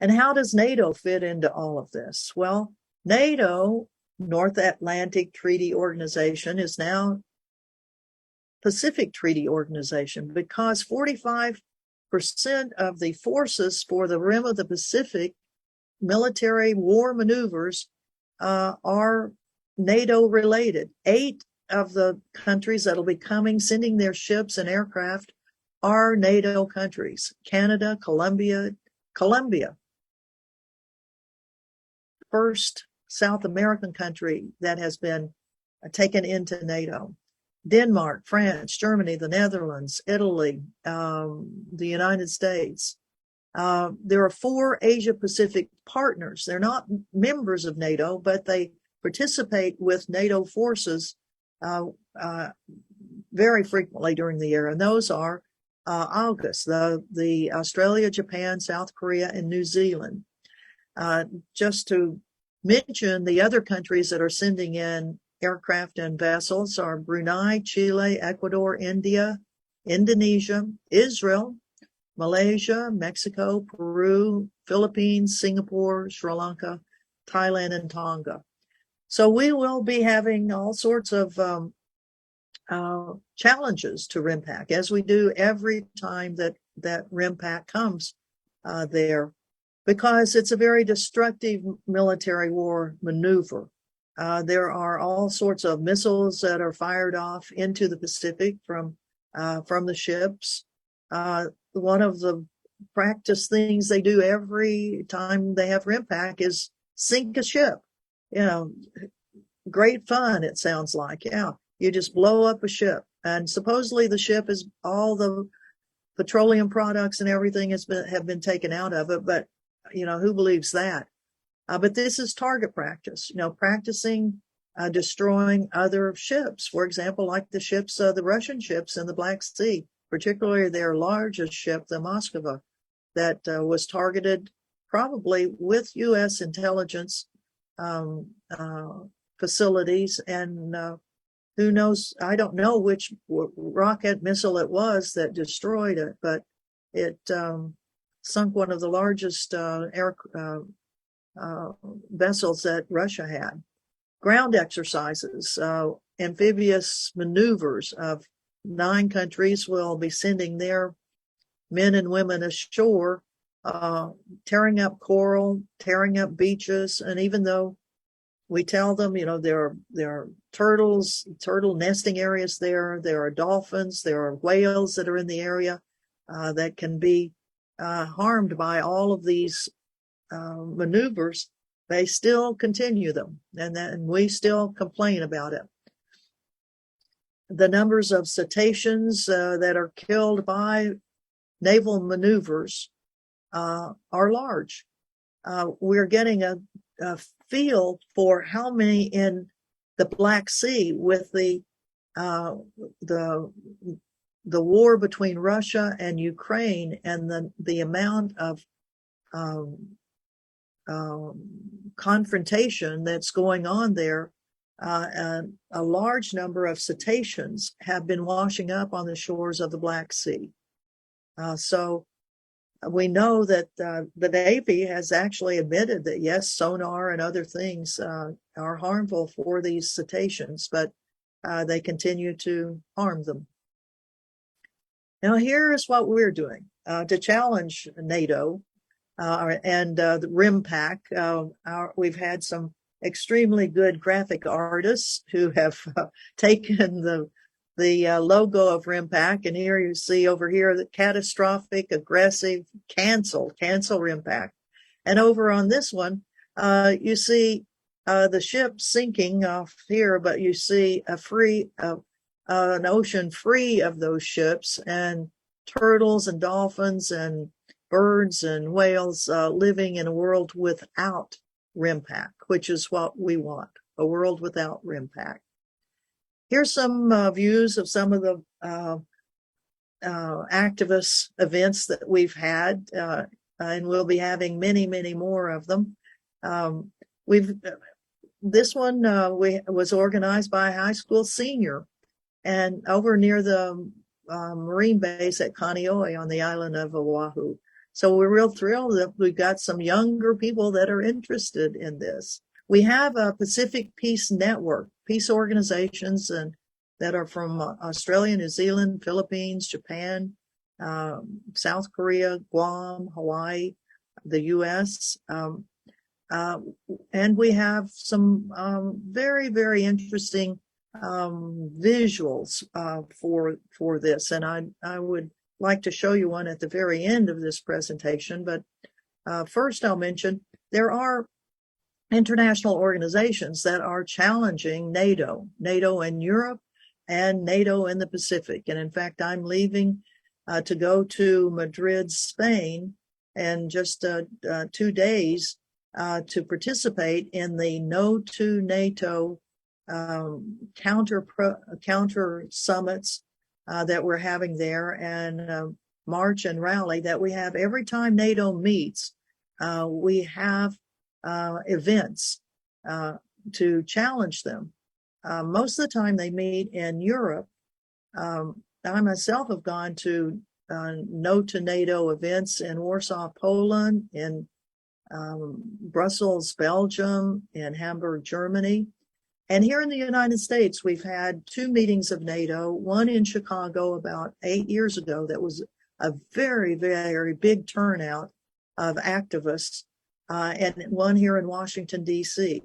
And how does NATO fit into all of this? Well, NATO, North Atlantic Treaty Organization, is now Pacific Treaty Organization because 45% of the forces for the rim of the Pacific military war maneuvers are NATO related. 8 of the countries that'll be sending their ships and aircraft are NATO countries. Canada, Colombia, first South American country that has been taken into NATO. Denmark, France, Germany, the Netherlands, Italy, the United States. There are 4 Asia-Pacific partners. They're not members of NATO, but they participate with NATO forces very frequently during the year. And those are AUKUS, the Australia, Japan, South Korea, and New Zealand. Just to mention the other countries that are sending in aircraft and vessels are Brunei, Chile, Ecuador, India, Indonesia, Israel, Malaysia, Mexico, Peru, Philippines, Singapore, Sri Lanka, Thailand, and Tonga. So we will be having all sorts of challenges to RIMPAC, as we do every time that RIMPAC comes there, because it's a very destructive military war maneuver. There are all sorts of missiles that are fired off into the Pacific from the ships. One of the practice things they do every time they have RIMPAC is sink a ship. Great fun, it sounds like. Yeah, you just blow up a ship. And supposedly the ship is all the petroleum products and everything have been taken out of it. But, who believes that? But this is target practice, practicing destroying other ships. For example, like the Russian ships in the Black Sea, particularly their largest ship, the Moskva, that was targeted probably with U.S. intelligence facilities. And who knows, I don't know which rocket missile it was that destroyed it, but it sunk one of the largest vessels that Russia had. Ground exercises, amphibious maneuvers of 9 countries will be sending their men and women ashore, tearing up coral, tearing up beaches. And even though we tell them, there are turtle nesting areas there are dolphins, there are whales that are in the area that can be harmed by all of these maneuvers, they still continue them, and we still complain about it. The numbers of cetaceans that are killed by naval maneuvers are large. We're getting a feel for how many in the Black Sea with the war between Russia and Ukraine, and the amount of confrontation that's going on there. And a large number of cetaceans have been washing up on the shores of the Black Sea. So we know that the Navy has actually admitted that, yes, sonar and other things are harmful for these cetaceans, but they continue to harm them. Now, here is what we're doing to challenge NATO and the RIMPAC. We've had some extremely good graphic artists who have taken the logo of RIMPAC, and here you see over here the catastrophic, aggressive, cancel RIMPAC. And over on this one, you see the ship sinking off here, but you see an ocean free of those ships, and turtles and dolphins and birds and whales living in a world without RIMPAC, which is what we want, a world without RIMPAC. Here's some views of some of the activist events that we've had, and we'll be having many, many more of them. This one was organized by a high school senior, and over near the Marine base at Kaneohe on the island of Oahu. So we're real thrilled that we've got some younger people that are interested in this. We have a Pacific Peace Network, peace organizations and that are from Australia, New Zealand, Philippines, Japan, South Korea, Guam, Hawaii, the U.S. And we have some very, very interesting visuals for this. And I would like to show you one at the very end of this presentation. But first I'll mention there are international organizations that are challenging NATO in Europe and NATO in the Pacific. And in fact, I'm leaving to go to Madrid, Spain, in just 2 days to participate in the No to NATO counter summits that we're having there, and march and rally that we have every time NATO meets. We have events to challenge them. Most of the time they meet in Europe. I myself have gone to No to NATO events in Warsaw, Poland, in Brussels, Belgium, in Hamburg, Germany. And here in the United States, we've had 2 meetings of NATO, one in Chicago about 8 years ago that was a very, very big turnout of activists, and one here in Washington, D.C.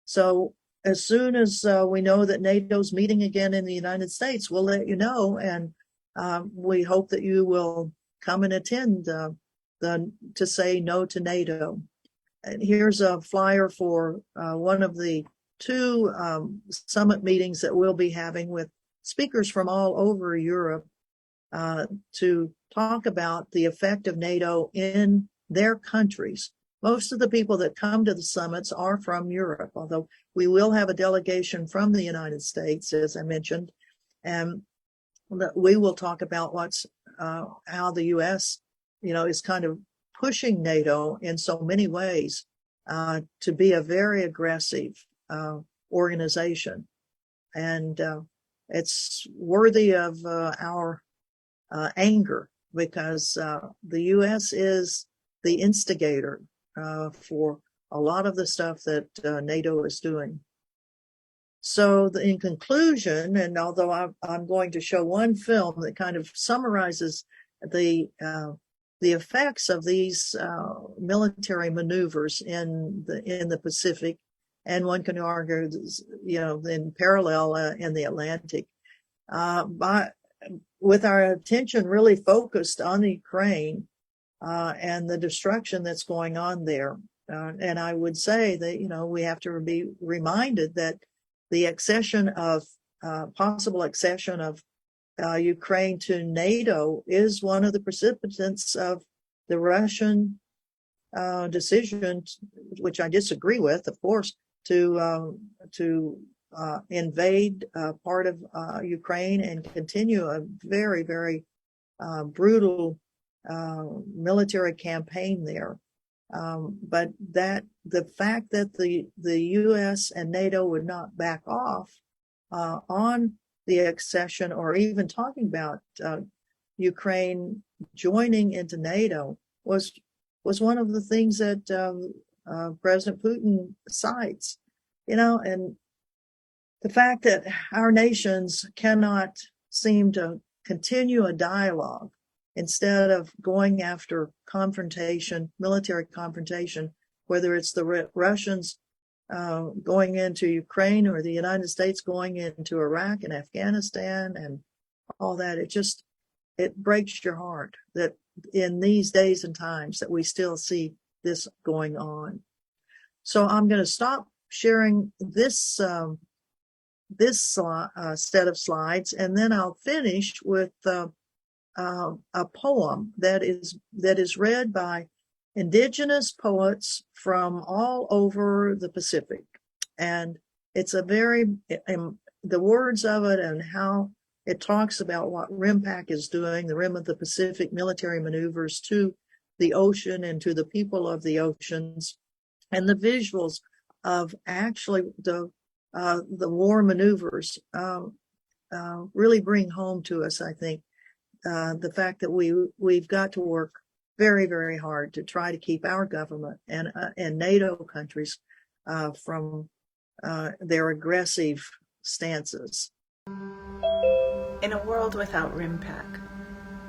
So as soon as we know that NATO's meeting again in the United States, we'll let you know, and we hope that you will come and attend to say no to NATO. And here's a flyer for one of the 2 summit meetings that we'll be having with speakers from all over Europe to talk about the effect of NATO in their countries. Most of the people that come to the summits are from Europe, although we will have a delegation from the United States, as I mentioned, and we will talk about how the U.S., is kind of pushing NATO in so many ways to be a very aggressive organization, and it's worthy of our anger, because the U.S. is the instigator for a lot of the stuff that NATO is doing. So in conclusion, and although I'm going to show one film that kind of summarizes the effects of these military maneuvers in the Pacific, and one can argue, in parallel in the Atlantic, with our attention really focused on the Ukraine and the destruction that's going on there. And I would say that, we have to be reminded that the possible accession of Ukraine to NATO is one of the precipitants of the Russian decision, which I disagree with, of course, to invade part of Ukraine and continue a very, very brutal military campaign there. But the fact that the U.S. and NATO would not back off on the accession, or even talking about Ukraine joining into NATO, was one of the things that President Putin cites. And the fact that our nations cannot seem to continue a dialogue instead of going after confrontation, military confrontation, whether it's the Russians going into Ukraine or the United States going into Iraq and Afghanistan and all that, it breaks your heart that in these days and times that we still see this going on. So I'm going to stop sharing this set of slides, and then I'll finish with a poem that is read by indigenous poets from all over the Pacific. And it's the words of it and how it talks about what RIMPAC is doing, the Rim of the Pacific military maneuvers to the ocean and to the people of the oceans, and the visuals of actually the war maneuvers really bring home to us, I think, the fact that we've got to work very, very hard to try to keep our government and NATO countries from their aggressive stances. In a world without RIMPAC,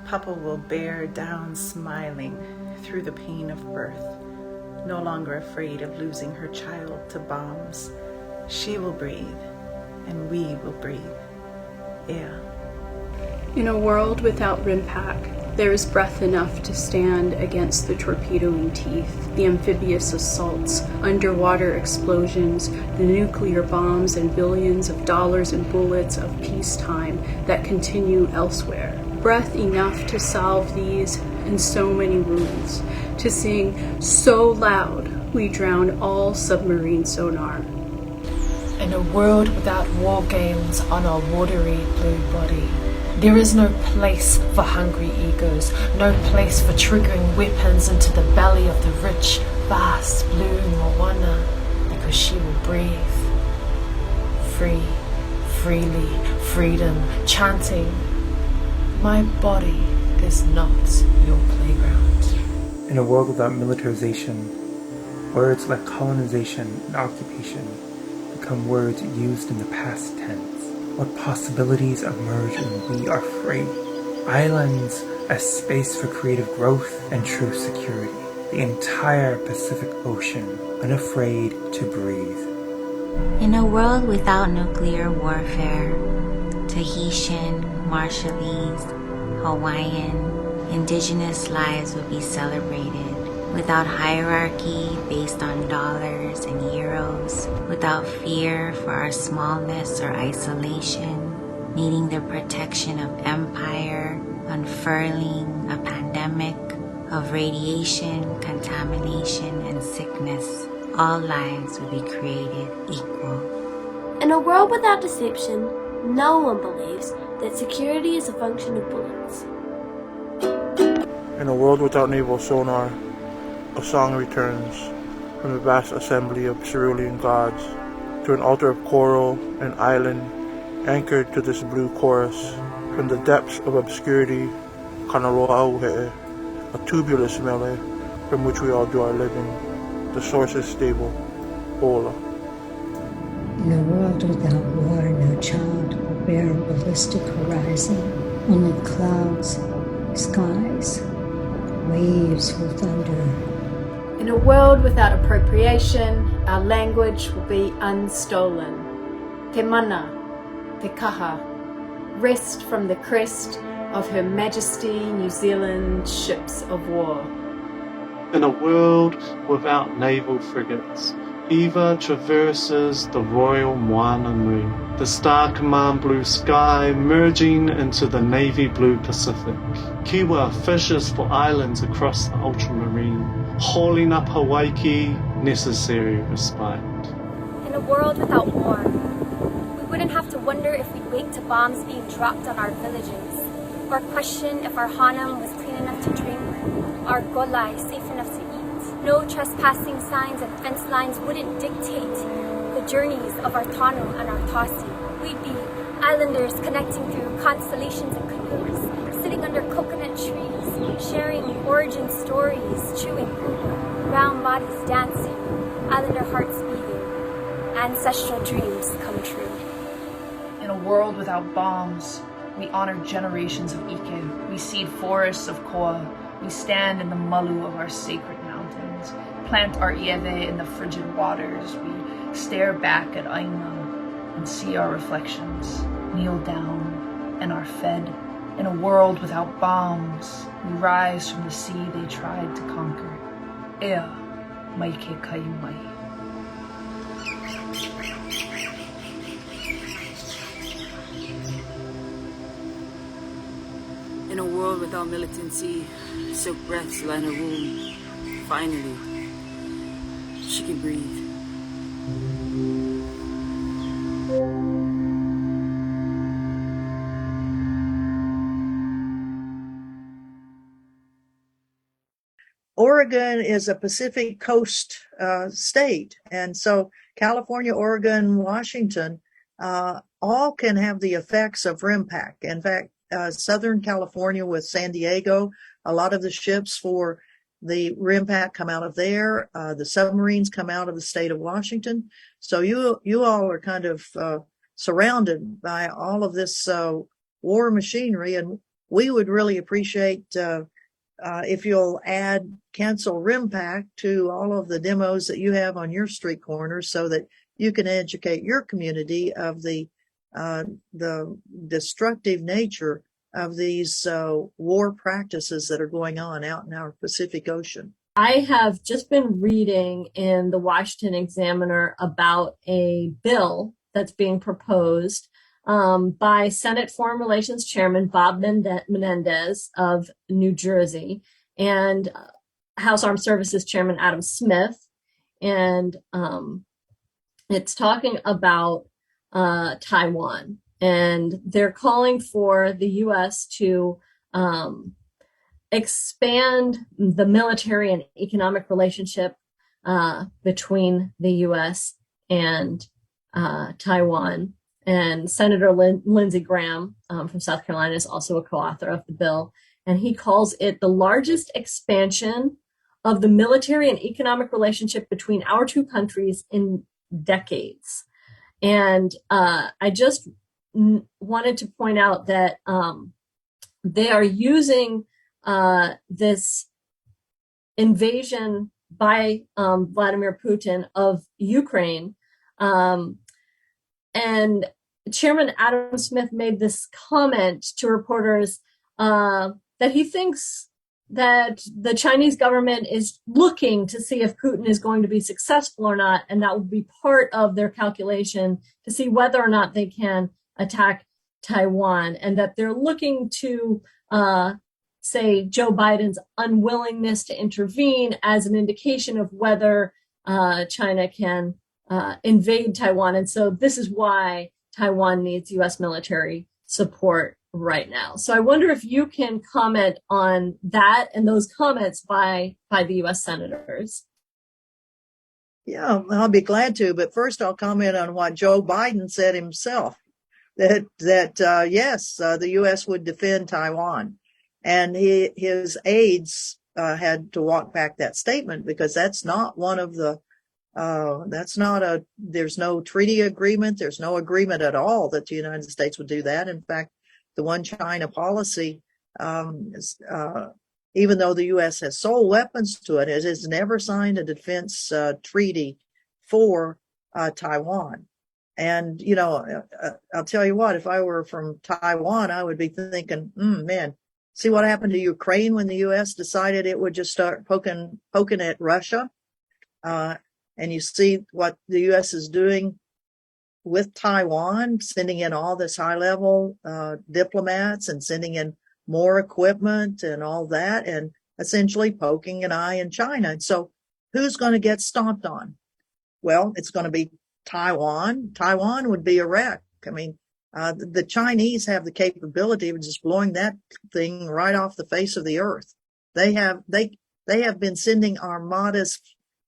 Papa will bear down smiling through the pain of birth, no longer afraid of losing her child to bombs. She will breathe, and we will breathe. Yeah. In a world without RIMPAC, there is breath enough to stand against the torpedoing teeth, the amphibious assaults, underwater explosions, the nuclear bombs and billions of dollars and bullets of peacetime that continue elsewhere. Breath enough to salve these and so many wounds, to sing so loud we drown all submarine sonar. In a world without war games on our watery blue body, there is no place for hungry egos, no place for triggering weapons into the belly of the rich, vast blue Moana, because she will breathe. Free, freely, freedom, chanting, my body is not your playground. In a world without militarization, words like colonization and occupation become words used in the past tense. What possibilities emerge when we are free? Islands as space for creative growth and true security. The entire Pacific Ocean unafraid to breathe. In a world without nuclear warfare, Tahitian, Marshallese, Hawaiian, indigenous lives would be celebrated without hierarchy based on dollars and euros, without fear for our smallness or isolation, needing the protection of empire, unfurling a pandemic of radiation, contamination, and sickness. All lives will be created equal. In a world without deception, no one believes that security is a function of bullets. In a world without naval sonar, a song returns from the vast assembly of cerulean gods to an altar of coral and island anchored to this blue chorus. From the depths of obscurity, Kanaroa Auhe'e, a tubulous mele from which we all do our living. The source is stable. Ola. In a world without war, no child will bear a ballistic horizon. Only clouds, skies, waves will thunder. In a world without appropriation, our language will be unstolen. Te mana, te kaha, rest from the crest of Her Majesty New Zealand ships of war. In a world without naval frigates, Eva traverses the Royal Moana Nui, the Star Command blue sky merging into the navy blue Pacific. Kiwa fishes for islands across the ultramarine, hauling up Hawai'i, necessary respite. In a world without war, we wouldn't have to wonder if we'd wake to bombs being dropped on our villages, or question if our hanam was clean enough to drink, our golai safe enough to eat. No trespassing signs and fence lines wouldn't dictate the journeys of our tano and our tasi. We'd be islanders connecting through constellations and canoes, sitting under coconut trees, sharing origin stories, chewing uba, brown bodies dancing, islander hearts beating, ancestral dreams come true. In a world without bombs, we honor generations of Ike. We seed forests of koa. We stand in the malu of our sacred mountains, plant our ieve in the frigid waters. We stare back at Aina and see our reflections, kneel down and are fed. In a world without bombs, we rise from the sea they tried to conquer. Ea, mai ke kai mai. In a world without militancy, silk breaths line a room. Finally, she can breathe. Oregon is a Pacific Coast state, and so California, Oregon, Washington, all can have the effects of RIMPAC. In fact, Southern California with San Diego A lot of the ships for the RIMPAC come out of there. The submarines come out of the state of Washington. So you all are kind of surrounded by all of this war machinery, and we would really appreciate if you'll cancel RIMPAC to all of the demos that you have on your street corners, so that you can educate your community of the destructive nature of these war practices that are going on out in our Pacific Ocean. I have just been reading in the Washington Examiner about a bill that's being proposed by Senate Foreign Relations Chairman Bob Menendez of New Jersey and House Armed Services Chairman Adam Smith. And it's talking about Taiwan. And they're calling for the U.S. to expand the military and economic relationship between the U.S. and Taiwan. And Senator Lindsey Graham from South Carolina is also a co-author of the bill. And he calls it the largest expansion of the military and economic relationship between our two countries in decades. And I just wanted to point out that they are using this invasion by Vladimir Putin of Ukraine. And Chairman Adam Smith made this comment to reporters that he thinks that the Chinese government is looking to see if Putin is going to be successful or not, and that will be part of their calculation to see whether or not they can attack Taiwan, and that they're looking to say Joe Biden's unwillingness to intervene as an indication of whether China can invade Taiwan. And so this is why Taiwan needs U.S. military support right now. So I wonder if you can comment on that and those comments by the U.S. senators. Yeah, I'll be glad to. But first, I'll comment on what Joe Biden said himself, that yes, the U.S. would defend Taiwan. And his aides had to walk back that statement, because that's not one of the there's no treaty agreement. There's no agreement at all that the United States would do that. In fact, the one China policy, even though the U.S. has sold weapons to it, it has never signed a defense treaty for Taiwan. And, I'll tell you what, if I were from Taiwan, I would be thinking, man, see what happened to Ukraine when the U.S. decided it would just start poking at Russia. And you see what the U.S. is doing with Taiwan, sending in all this high-level diplomats and sending in more equipment and all that, and essentially poking an eye in China. And so who's going to get stomped on? Well, it's going to be Taiwan. Taiwan would be a wreck. I mean, the Chinese have the capability of just blowing that thing right off the face of the earth. They have been sending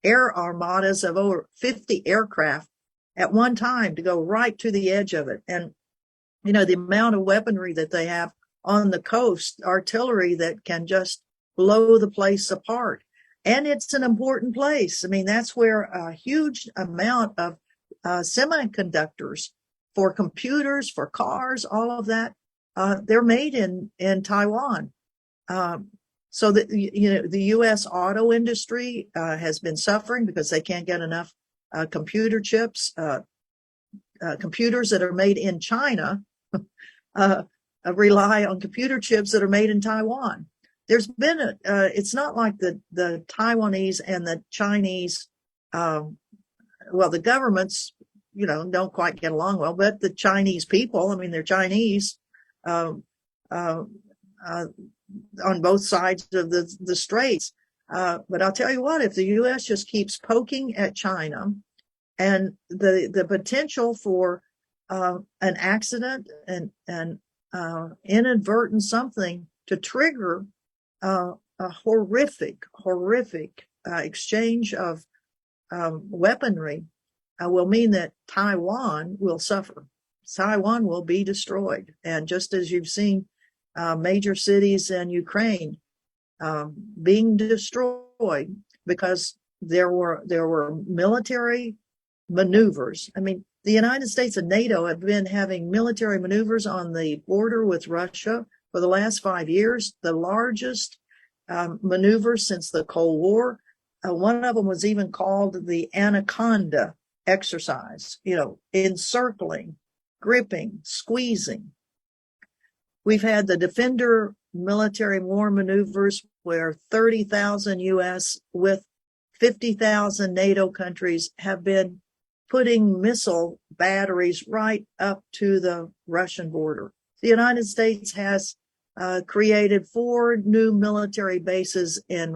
air armadas of over 50 aircraft at one time to go right to the edge of it. And, the amount of weaponry that they have on the coast, artillery that can just blow the place apart. And it's an important place. I mean, that's where a huge amount of semiconductors for computers, for cars, all of that, they're made in Taiwan. So that, the U.S. auto industry has been suffering because they can't get enough computer chips. Computers that are made in China rely on computer chips that are made in Taiwan. There's been it's not like the Taiwanese and the Chinese, the governments, don't quite get along well, but the Chinese people, I mean, they're Chinese, on both sides of the straits. But I'll tell you what, if the U.S. just keeps poking at China, and the potential for an accident and inadvertent something to trigger a horrific exchange of weaponry will mean that Taiwan will suffer. Taiwan will be destroyed. And just as you've seen major cities in Ukraine being destroyed because there were military maneuvers. I mean, the United States and NATO have been having military maneuvers on the border with Russia for the last 5 years, the largest maneuver since the Cold War. One of them was even called the Anaconda exercise, encircling, gripping, squeezing. We've had the Defender military war maneuvers where 30,000 U.S. with 50,000 NATO countries have been putting missile batteries right up to the Russian border. The United States has created 4 new military bases in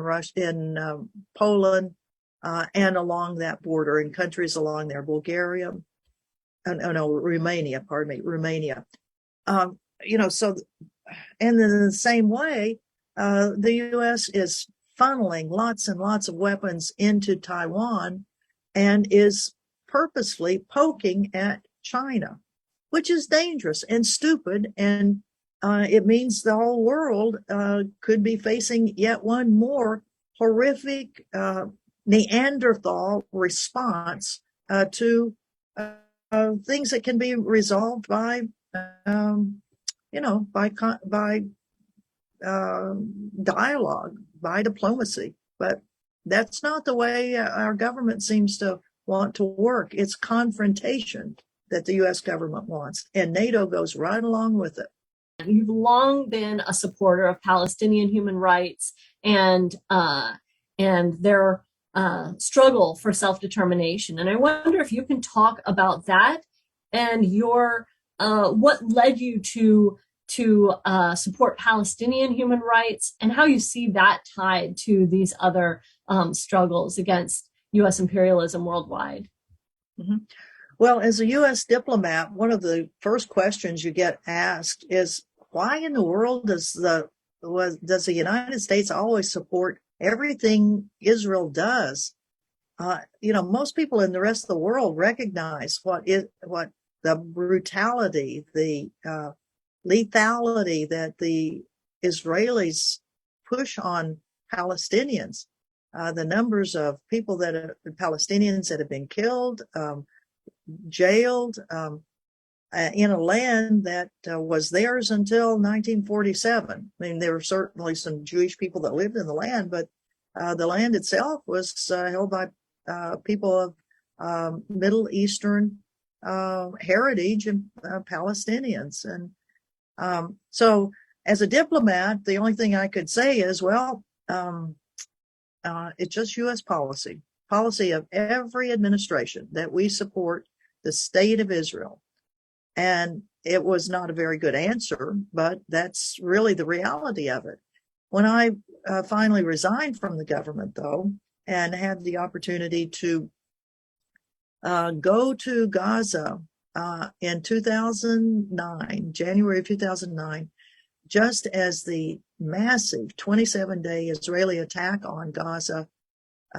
Poland and along that border, in countries along there, Romania. So, and in the same way, the U.S. is funneling lots and lots of weapons into Taiwan and is purposely poking at China, which is dangerous and stupid. And it means the whole world could be facing yet one more horrific Neanderthal response to things that can be resolved by dialogue, by diplomacy. But that's not the way our government seems to want to work. It's confrontation that the U.S. government wants, and NATO goes right along with it. You've long been a supporter of Palestinian human rights and their struggle for self-determination. And I wonder if you can talk about that and your what led you to support Palestinian human rights and how you see that tied to these other struggles against U.S. imperialism worldwide. Mm-hmm. Well, as a U.S. diplomat, one of the first questions you get asked is, why in the world does the United States always support everything Israel does? Most people in the rest of the world recognize what the brutality, the lethality that the Israelis push on Palestinians, the numbers of people Palestinians that have been killed, jailed, in a land that was theirs until 1947. I mean, there were certainly some Jewish people that lived in the land, but the land itself was held by people of Middle Eastern heritage and Palestinians. And so as a diplomat, the only thing I could say is, it's just U.S. policy of every administration that we support the state of Israel. And it was not a very good answer, but that's really the reality of it. When I finally resigned from the government, though, and had the opportunity to go to Gaza in 2009, January of 2009, just as the massive 27-day Israeli attack on Gaza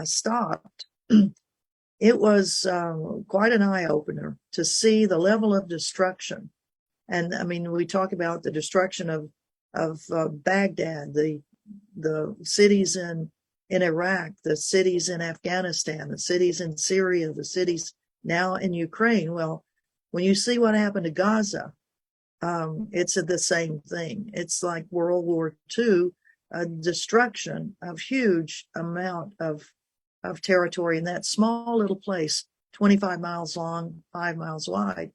stopped, it was quite an eye-opener to see the level of destruction. And I mean, we talk about the destruction of Baghdad, the cities in Iraq, the cities in Afghanistan, the cities in Syria, the cities now in Ukraine. Well, when you see what happened to Gaza, it's the same thing. It's like World War II, a destruction of huge amount of territory in that small little place, 25 miles long, 5 miles wide.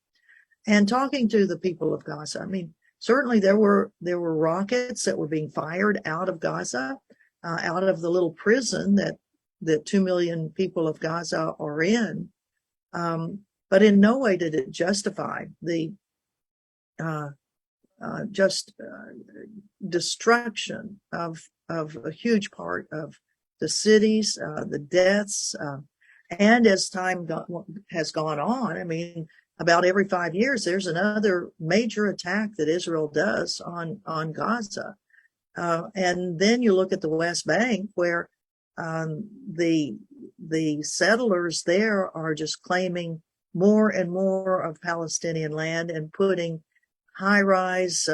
And talking to the people of Gaza, I mean, certainly there were rockets that were being fired out of Gaza, out of the little prison that the 2 million people of Gaza are in. But in no way did it justify the destruction of a huge part of the cities, the deaths, and as time has gone on, I mean, about every 5 years, there's another major attack that Israel does on Gaza. And then you look at the West Bank, where the settlers there are just claiming more and more of Palestinian land and putting high-rise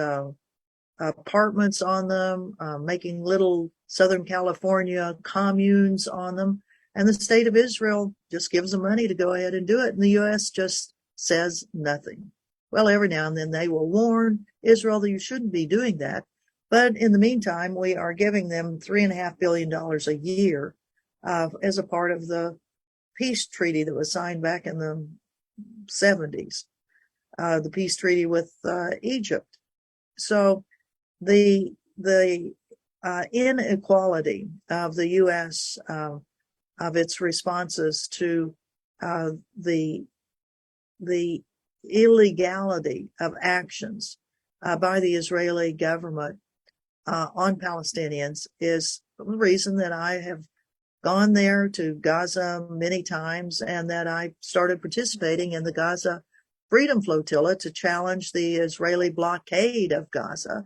apartments on them, making little Southern California communes on them. And the state of Israel just gives them money to go ahead and do it. And the U.S. just says nothing. Well, every now and then they will warn Israel that you shouldn't be doing that. But in the meantime, we are giving them $3.5 billion a year as a part of the peace treaty that was signed back in the 70s, the peace treaty with Egypt. So the inequality of the U.S. Of its responses to the illegality of actions by the Israeli government on Palestinians is the reason that I have gone there to Gaza many times, and that I started participating in the Gaza Freedom Flotilla to challenge the Israeli blockade of Gaza.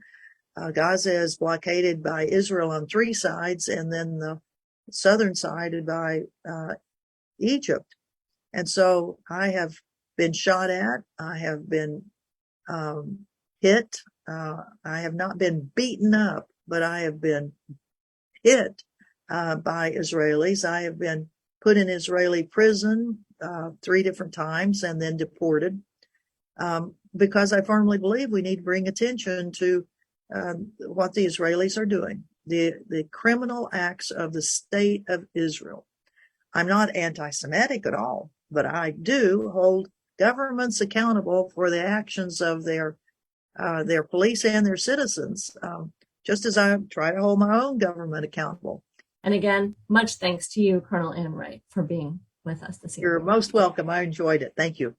Gaza is blockaded by Israel on three sides, and then the southern side by Egypt. And so I have been shot at. I have been hit. I have not been beaten up, but I have been hit by Israelis. I have been put in Israeli prison 3 different times and then deported because I firmly believe we need to bring attention to what the Israelis are doing, the criminal acts of the state of Israel. I'm not anti-Semitic at all, but I do hold governments accountable for the actions of their police and their citizens, just as I try to hold my own government accountable. And again, much thanks to you, Colonel Ann Wright, for being with us this evening. You're most welcome. I enjoyed it. Thank you.